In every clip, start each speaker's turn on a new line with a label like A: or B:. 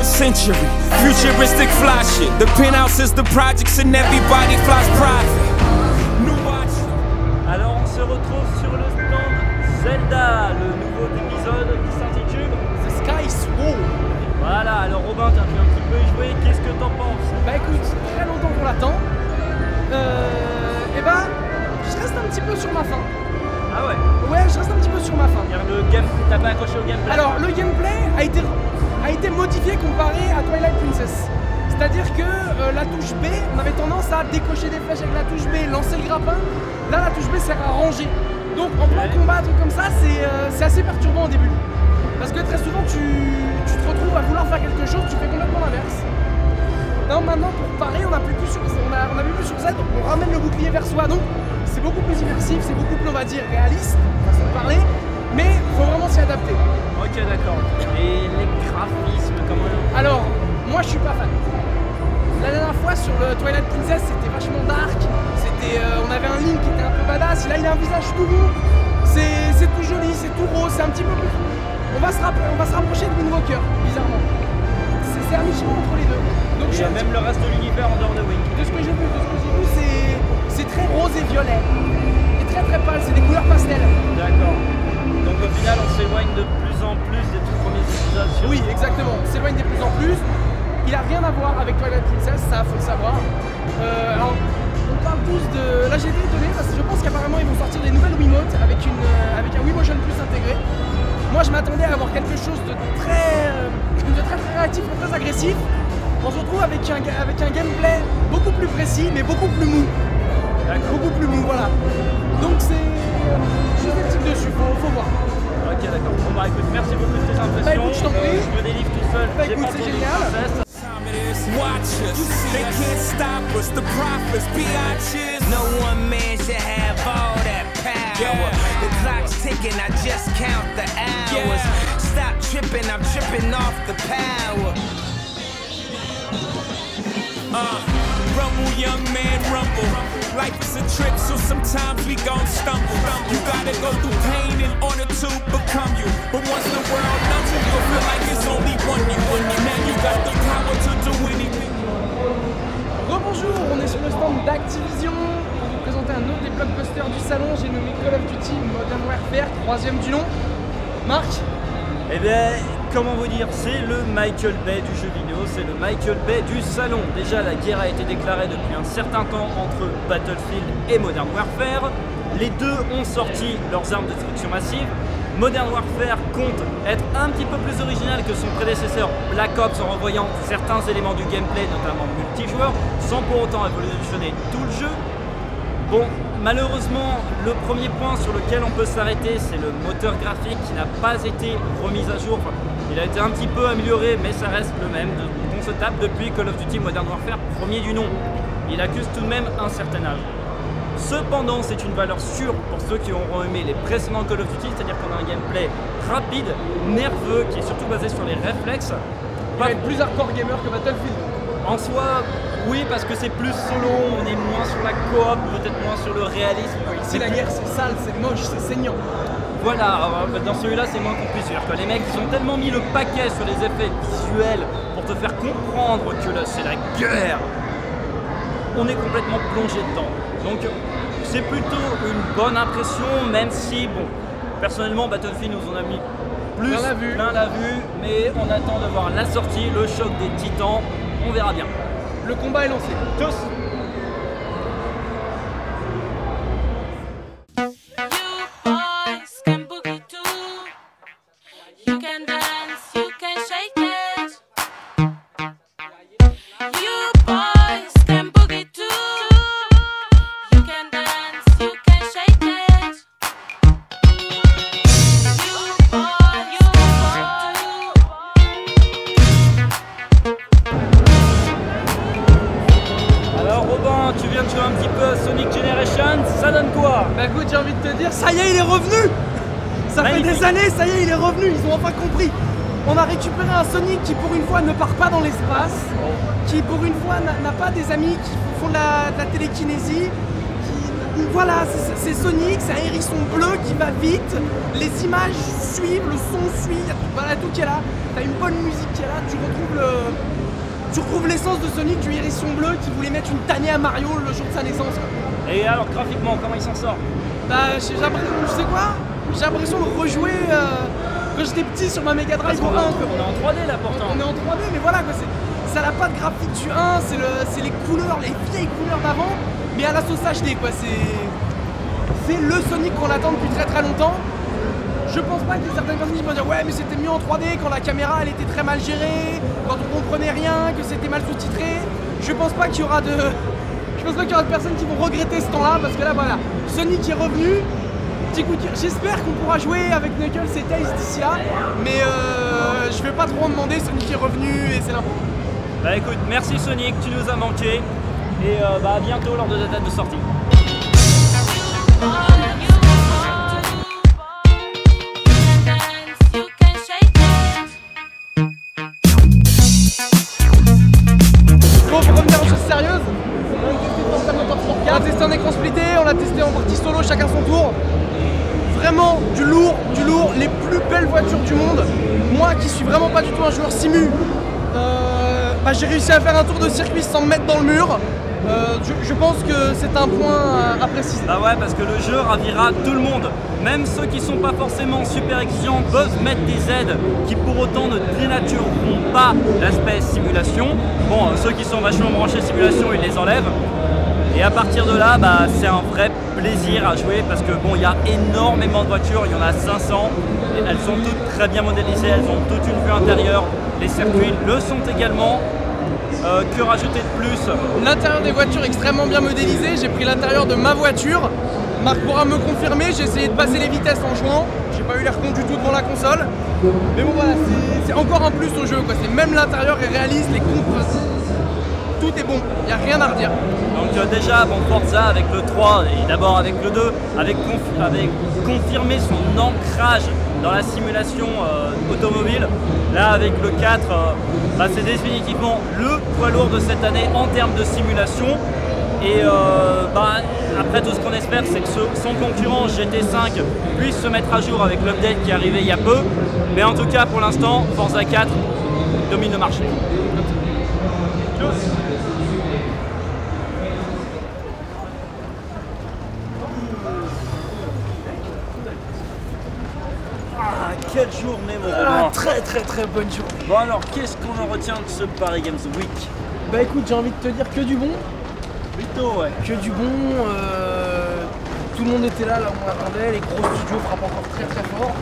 A: Century, futuristic fly shit. The penthouse is the projects and everybody flies private.
B: Alors on se retrouve sur le stand Zelda, le nouveau épisode qui s'intitule
C: The Sky Sword.
B: Voilà, alors Robin, t'as pu un petit peu y jouer, qu'est-ce que t'en penses?
C: Bah écoute, très longtemps qu'on l'attend. Et bah, je reste un petit peu sur ma faim.
B: Ah ouais?
C: Ouais, je reste un petit peu sur ma faim.
B: Le game, t'as pas accroché au gameplay?
C: Alors, le gameplay a été modifié comparé à Twilight Princess. C'est-à-dire que la touche B, on avait tendance à décocher des flèches avec la touche B, lancer le grappin. Là, la touche B sert à ranger. Donc, en plein combat, un truc comme ça, c'est assez perturbant au début. Parce que très souvent, tu te retrouves à vouloir faire quelque chose, tu fais complètement l'inverse. Non, maintenant, pour parer, on a plus sur Z, on ramène le bouclier vers soi. Donc, c'est beaucoup plus immersif, c'est beaucoup plus, on va dire, réaliste, façon de parler. Mais il faut vraiment s'y adapter.
B: Ok, d'accord. Et les graphismes, comment?
C: Alors, moi, je suis pas fan. La dernière fois sur le Twilight Princess, c'était vachement dark. On avait un Link qui était un peu badass. Là, il a un visage tout rond. C'est tout joli, c'est tout rose, c'est un petit peu plus. On va se rapprocher de Wind Walker, bizarrement. C'est un mi-chemin entre les deux. Donc,
B: il y a même le reste de l'univers en dehors de Wing.
C: De ce que j'ai vu, c'est très rose et violet. Et très très pâle, c'est des couleurs pastel.
B: D'accord. Donc au final, on s'éloigne de plus en plus des tout premiers épisodes.
C: Oui, exactement. On s'éloigne de plus en plus. Il n'a rien à voir avec Twilight Princess, ça faut le savoir. Alors, on parle tous de... Là j'ai été étonné parce que je pense qu'apparemment ils vont sortir des nouvelles Wiimotes avec un Wii Motion Plus intégré. Moi je m'attendais à avoir quelque chose de très réactif, très agressif. On se retrouve avec un gameplay beaucoup plus précis mais beaucoup plus mou. Beaucoup plus mou, voilà. Donc c'est... Je suis sceptique dessus, faut voir.
B: Ok, d'accord. Bon bah écoute, merci beaucoup de tes impressions.
C: Bah écoute, je t'en prie.
B: Je me délivre tout seul.
C: Bah écoute, c'est génial.
A: Watch us, they can't stop us, the prophets, biatches.
D: No one man should have all that power. The clock's ticking, I just count the hours. Stop tripping, I'm tripping off the power.
A: Rumble, young man, rumble. Life is a trip, so sometimes we gon' stumble. You gotta go through pain in order to become you. But once the world knows you, you'll feel like it's only one you. Now you got the power to do anything.
C: Rebonjour, on est sur le stand d'Activision pour vous présenter un autre des blockbusters du salon. J'ai nommé Call of Duty Modern Warfare, 3e du nom. Marc?
B: Eh bien, comment vous dire, c'est le Michael Bay du jeu vidéo, c'est le Michael Bay du salon. Déjà, la guerre a été déclarée depuis un certain temps entre Battlefield et Modern Warfare. Les deux ont sorti leurs armes de destruction massive. Modern Warfare compte être un petit peu plus original que son prédécesseur Black Ops en revoyant certains éléments du gameplay, notamment multijoueur, sans pour autant révolutionner tout le jeu. Bon, malheureusement, le premier point sur lequel on peut s'arrêter, c'est le moteur graphique qui n'a pas été remis à jour. Enfin, il a été un petit peu amélioré, mais ça reste le même qu'on se tape depuis Call of Duty Modern Warfare, premier du nom. Il accuse tout de même un certain âge. Cependant, c'est une valeur sûre pour ceux qui auront aimé les précédents Call of Duty, c'est-à-dire qu'on a un gameplay rapide, nerveux, qui est surtout basé sur les réflexes.
C: Il va être plus hardcore gamer que Battlefield.
B: En soi, oui, parce que c'est plus solo, on est moins sur la coop, peut-être moins sur le réalisme.
C: Ici la guerre c'est sale, c'est moche, c'est saignant.
B: Voilà, dans celui-là c'est moins qu'on puisse dire que les mecs ils ont tellement mis le paquet sur les effets visuels pour te faire comprendre que là c'est la guerre. On est complètement plongé dedans. Donc c'est plutôt une bonne impression, même si, bon, personnellement Battlefield nous en a mis plus plein la vue, mais on attend de voir la sortie, le choc des titans, on verra bien.
C: Le combat est lancé.
B: Tous. Tu viens de jouer un petit peu à Sonic Generations, ça donne quoi?
C: Bah écoute, j'ai envie de te dire, ça y est, il est revenu. Ça fait des années, ça y est, il est revenu, ils ont enfin compris. On a récupéré un Sonic qui pour une fois ne part pas dans l'espace, qui pour une fois n'a pas des amis qui font de la télékinésie. Voilà, c'est Sonic, c'est un hérisson bleu qui va vite, les images suivent, le son suit, voilà tout qui est là. T'as une bonne musique qui est là, tu retrouves tu retrouves l'essence de Sonic du hérisson bleu qui voulait mettre une tannée à Mario le jour de sa naissance. Quoi.
B: Et alors graphiquement, comment il s'en sort?
C: Bah, tu sais quoi? J'ai l'impression de rejouer quand j'étais petit sur ma Mega Drive au 1.
B: On est en 3D là pourtant.
C: On est en 3D, mais voilà quoi, ça n'a pas de graphique du 1, c'est les couleurs, les vieilles couleurs d'avant, mais à la sauce HD quoi, c'est le Sonic qu'on attend depuis très très longtemps. Je pense pas qu'il y ait certaines personnes qui vont dire ouais mais c'était mieux en 3D quand la caméra elle était très mal gérée, quand on comprenait rien, que c'était mal sous-titré. Je pense pas qu'il y aura de personnes qui vont regretter ce temps-là parce que là voilà, Sonic est revenu. Petit coup de cœur. J'espère qu'on pourra jouer avec Knuckles et Tails d'ici là, mais je vais pas trop en demander, Sonic est revenu et c'est l'important.
B: Bah écoute, merci Sonic, tu nous as manqué et bah à bientôt lors de ta date de sortie.
C: Bon, pour revenir aux choses sérieuses, on a testé en écran splitté, on l'a testé en partie solo, chacun son tour. Vraiment du lourd, les plus belles voitures du monde. Moi qui suis vraiment pas du tout un joueur simu, bah, j'ai réussi à faire un tour de circuit sans me mettre dans le mur. Je pense que c'est un point à préciser.
B: Bah ouais, parce que le jeu ravira tout le monde. Même ceux qui sont pas forcément super exigeants peuvent mettre des aides qui pour autant ne dénatureront pas l'aspect simulation. Bon, ceux qui sont vachement branchés simulation, ils les enlèvent. Et à partir de là, bah, c'est un vrai plaisir à jouer parce que bon, il y a énormément de voitures, il y en a 500 et elles sont toutes très bien modélisées, elles ont toute une vue intérieure, les circuits le sont également. Que rajouter de plus?
C: L'intérieur des voitures extrêmement bien modélisé, j'ai pris l'intérieur de ma voiture. Marc pourra me confirmer, j'ai essayé de passer les vitesses en jouant, j'ai pas eu l'air con du tout devant la console. Mais bon voilà, c'est encore un plus au jeu quoi, c'est même l'intérieur est réaliste, les comptes, tout est bon, il n'y a rien à redire.
B: Donc déjà, bon, Forza avec le 3 et d'abord avec le 2, avec confirmé son ancrage dans la simulation automobile. Là avec le 4, bah, c'est définitivement le poids lourd de cette année en termes de simulation. Et bah, après tout ce qu'on espère c'est que son concurrent GT5 puisse se mettre à jour avec l'update qui est arrivé il y a peu. Mais en tout cas pour l'instant, Forza 4 domine le marché. Ah, quelle journée mon Romain.
C: Très bonne journée.
B: Bon alors, qu'est-ce qu'on en retient de ce Paris Games Week?
C: Bah écoute, j'ai envie de te dire que du bon.
B: Plutôt ouais.
C: Que du bon, tout le monde était là où on attendait, les gros studios frappent encore très fort.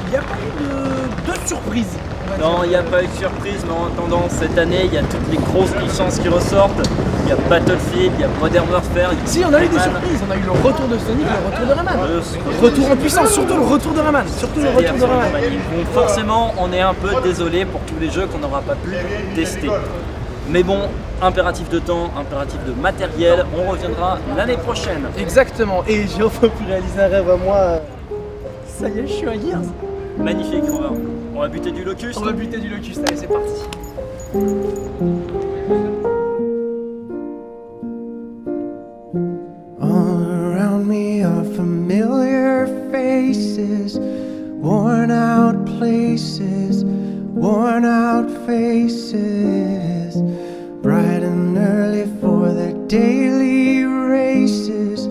C: Il n'y a pas eu de surprise.
B: Non, il n'y a pas eu de surprise, mais en attendant, cette année, il y a toutes les grosses licences qui ressortent. Il y a Battlefield, il y a Modern Warfare.
C: Si, on a eu des surprises, on a eu le retour de Sonic, le retour de Rayman. Retour en puissance, surtout le retour de Rayman.
B: Donc forcément, on est un peu désolé pour tous les jeux qu'on n'aura pas pu tester. Mais bon, impératif de temps, impératif de matériel, on reviendra l'année prochaine.
C: Exactement, et j'ai enfin pu réaliser un rêve à moi. Ça y est, je suis à Gears.
B: Magnifique, Robin. On va buter du locust.
C: On va buter du locust, allez, c'est parti.
E: All around me are familiar faces, worn out places, worn out faces, bright and early for their daily races.